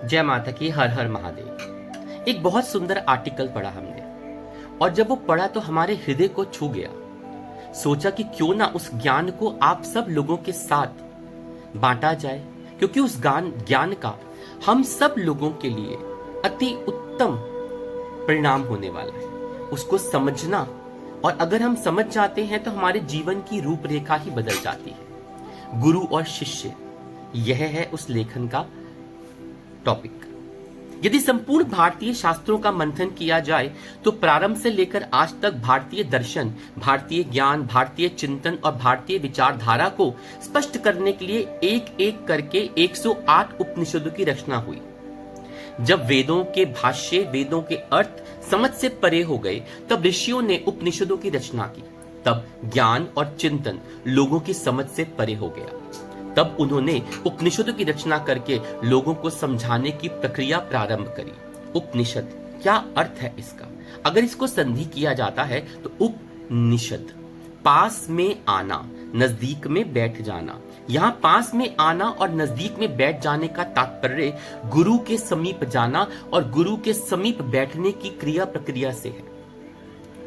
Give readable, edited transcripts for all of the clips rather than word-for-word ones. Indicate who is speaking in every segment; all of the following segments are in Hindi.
Speaker 1: जय माता की, हर हर महादेव। एक बहुत सुंदर आर्टिकल पढ़ा हमने, और जब वो पढ़ा तो हमारे हृदय को छू गया। सोचा कि क्यों ना उस ज्ञान को आप सब लोगों के साथ बांटा जाए, क्योंकि उस ज्ञान का हम सब लोगों के लिए अति उत्तम परिणाम होने वाला है। उसको समझना, और अगर हम समझ जाते हैं तो हमारे जीवन की रूपरेखा ही बदल जाती है। गुरु और शिष्य, यह है उस लेखन का टॉपिक। यदि संपूर्ण भारतीय शास्त्रों का मंथन किया जाए तो प्रारंभ से लेकर आज तक भारतीय दर्शन, भारतीय ज्ञान, भारतीय चिंतन और भारतीय विचारधारा को स्पष्ट करने के लिए एक एक करके 108 उपनिषदों की रचना हुई। जब वेदों के भाष्य, वेदों के अर्थ समझ से परे हो गए, तब ऋषियों ने उपनिषदों की रचना की। तब ज्ञान और चिंतन लोगों की समझ से परे हो गया। तब उन्होंने उपनिषदों की रचना करके लोगों को समझाने की प्रक्रिया प्रारंभ करी। उपनिषद क्या अर्थ है इसका? अगर इसको संधि किया जाता है तो उपनिषद, पास में आना, नजदीक में बैठ जाना। यहाँ पास में आना और नजदीक में बैठ जाने का तात्पर्य गुरु के समीप जाना और गुरु के समीप बैठने की क्रिया प्रक्रिया से है।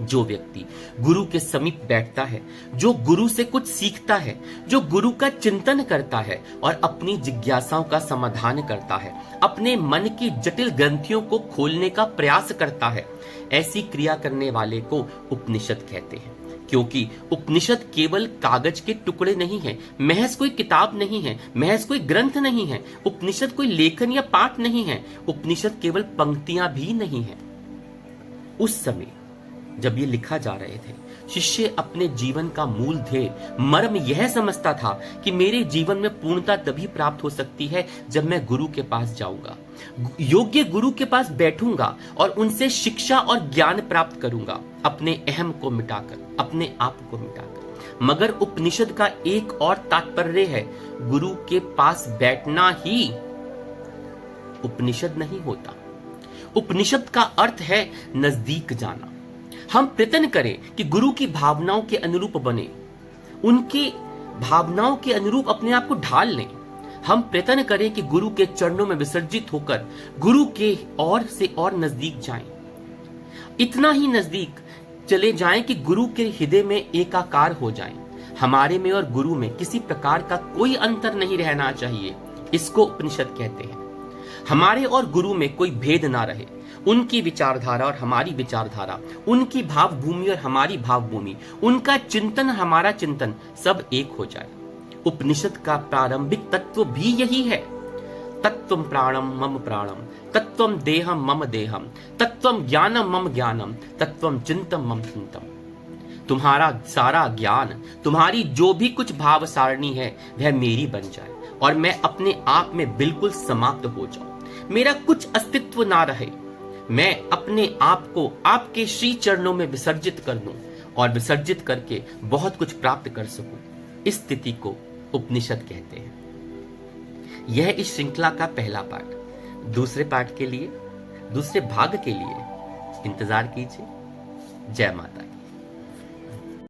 Speaker 1: जो व्यक्ति गुरु के समीप बैठता है, जो गुरु से कुछ सीखता है, जो गुरु का चिंतन करता है और अपनी जिज्ञासाओं का समाधान करता है, अपने मन की जटिल ग्रंथियों को खोलने का प्रयास करता है, ऐसी क्रिया करने वाले को उपनिषद कहते हैं। क्योंकि उपनिषद केवल कागज के टुकड़े नहीं है, महज कोई किताब नहीं है, महज कोई ग्रंथ नहीं है। उपनिषद कोई लेखन या पाठ नहीं है। उपनिषद केवल पंक्तियां भी नहीं है। उस समय जब ये लिखा जा रहे थे, शिष्य अपने जीवन का मूल ध्येय, मर्म यह समझता था कि मेरे जीवन में पूर्णता तभी प्राप्त हो सकती है जब मैं गुरु के पास जाऊंगा, योग्य गुरु के पास बैठूंगा और उनसे शिक्षा और ज्ञान प्राप्त करूंगा, अपने अहम को मिटाकर, अपने आप को मिटाकर। मगर उपनिषद का एक और तात्पर्य है, गुरु के पास बैठना ही उपनिषद नहीं होता। उपनिषद का अर्थ है नजदीक जाना। हम प्रयत्न करें कि गुरु की भावनाओं के अनुरूप बने, उनके भावनाओं के अनुरूप अपने आप को ढाल लें। हम प्रयत्न करें कि गुरु के चरणों में विसर्जित होकर गुरु के और से और नजदीक जाएं। इतना ही नजदीक चले जाएं कि गुरु के हृदय में एकाकार हो जाएं। हमारे में और गुरु में किसी प्रकार का कोई अंतर नहीं रहना चाहिए। इसको उपनिषद कहते हैं। हमारे और गुरु में कोई भेद ना रहे। उनकी विचारधारा और हमारी विचारधारा, उनकी भावभूमि और हमारी भावभूमि, उनका चिंतन हमारा चिंतन, सब एक हो जाए। उपनिषद का प्रारंभिक तत्व भी यही है। तत्वम प्राणम मम प्राणम, तत्वम देहम मम देहम, तत्वम ज्ञानम मम ज्ञानम, तत्वम चिंतम मम चिंतम। तुम्हारा सारा ज्ञान, तुम्हारी जो भी कुछ भाव सारणी है, वह मेरी बन जाए और मैं अपने आप में बिल्कुल समाप्त हो जाऊं। मेरा कुछ अस्तित्व ना रहे। मैं अपने आप को आपके श्री चरणों में विसर्जित कर दूं और विसर्जित करके बहुत कुछ प्राप्त कर सकूं। इस स्थिति को उपनिषद कहते हैं। यह इस श्रृंखला का पहला पाठ। दूसरे पाठ के लिए, दूसरे भाग के लिए इंतजार कीजिए। जय माता।